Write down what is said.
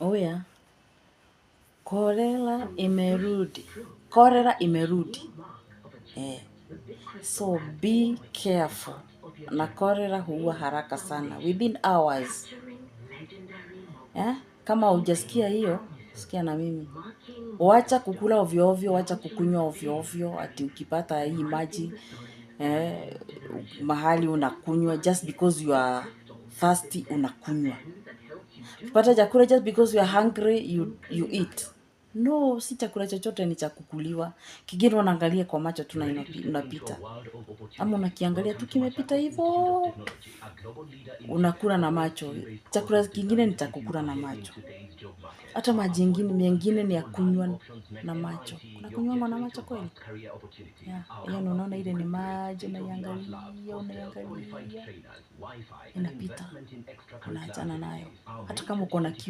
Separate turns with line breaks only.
Oya, Kolera imerudi. So be careful. Na kolera huwa haraka sana. Within hours. Kama hujasikia hiyo, sikia na mimi. Wacha kukula ovyo ovyo, wacha kukunywa ovyo ovyo, ati ukipata hii maji, mahali unakunywa, just because you are thirsty unakunywa. Ukipata chakula just because you are hungry, you eat. No, si chakula chochote ni cha kukuliwa. Kingine unaangalia kwa macho tu na unapita. Ama unakiangalia tu kimepita hivyo. Unakula na macho. Chakula kingine ni cha kukula na macho. Hata maji mengine ni ya kunywa na macho. Unakunywanga na macho kweli? Hiyo unaona ile ni maji unaiangalia. Inapita. Unaachana nayo. Hata kama uko na kiu.